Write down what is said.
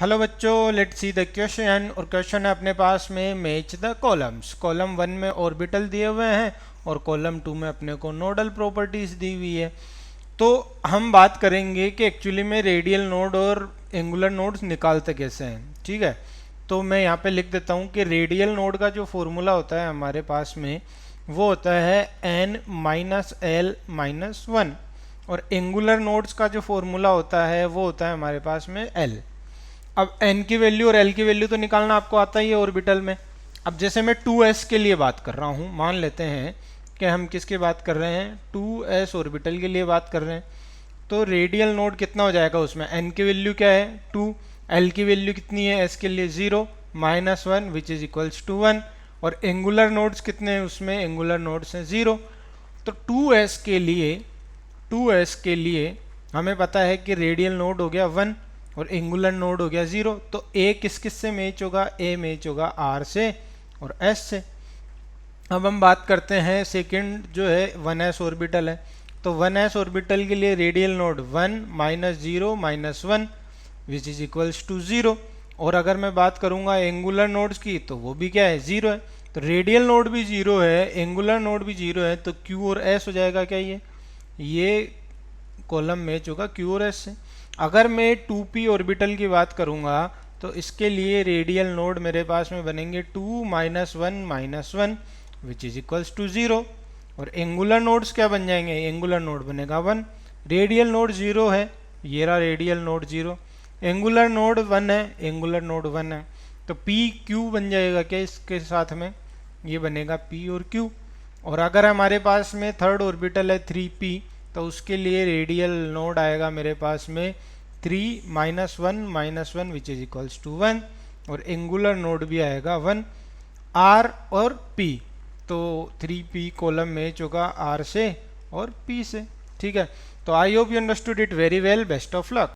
Hello बच्चों, let's see the question. और question है अपने पास में मैच द कॉलम्स। कॉलम 1 में ऑर्बिटल दिए हुए हैं और कॉलम 2 में अपने को नोडल प्रॉपर्टीज दी हुई है। तो हम बात करेंगे कि एक्चुअली में रेडियल नोड और एंगुलर नोड्स निकालते कैसे हैं। ठीक है, तो मैं यहाँ पे लिख देता हूँ कि रेडियल नोड का जो फॉर्मूला होता है हमारे पास में वो होता है n minus L minus one, और एंगुलर नोड्स का जो फॉर्मूला होता है वो होता है हमारे पास में l। अब n की वैल्यू और l की वैल्यू तो निकालना आपको आता ही है ऑर्बिटल में। अब जैसे मैं 2s के लिए बात कर रहा हूँ, मान लेते हैं कि हम किसकी बात कर रहे हैं, 2s ऑर्बिटल के लिए बात कर रहे हैं। तो रेडियल नोड कितना हो जाएगा, उसमें n की वैल्यू क्या है 2, l की वैल्यू कितनी है s के लिए 0 minus one which is equals to 1, और एंगुलर नोड्स कितने हैं उसमें, एंगुलर नोड्स हैं 0। तो 2s के लिए हमें पता है कि रेडियल नोड हो गया 1 और एंगुलर नोड हो गया 0। तो a किस किस से मैच होगा, a मैच होगा r से और s से। अब हम बात करते हैं सेकंड जो है 1s ऑर्बिटल है। तो 1s ऑर्बिटल के लिए radial node 1 minus 0 minus one which is equals to 0। और अगर मैं बात करूंगा एंगुलर नोड्स की तो वो भी क्या है, 0 है। तो रेडियल नोड भी 0 है, एंगुलर नोड भी 0 है, तो q और s हो जाएगा क्या, ये कॉलम मैच होगा q और s से। अगर मैं 2p ऑर्बिटल की बात करूंगा तो इसके लिए रेडियल नोड मेरे पास में बनेंगे 2 minus one which is equals to 0। और एंगुलर नोड्स क्या बन जाएंगे, एंगुलर नोड बनेगा 1। रेडियल नोड 0 है, ये रहा रेडियल नोड 0। एंगुलर नोड 1 है, एंगुलर नोड 1 है, तो p q बन जाएगा क्या इसके साथ में, ये बनेगा p और q। और अगर हमारे पास में थर्ड ऑर्बिटल है 3p, तो उसके लिए रेडियल नोड आएगा मेरे पास में 3 minus one which is equals to 1, और एंगुलर नोड भी आएगा 1, r और p। तो 3p कॉलम मैच होगा r से और p से। ठीक है, तो I hope you understood it very well, best of luck.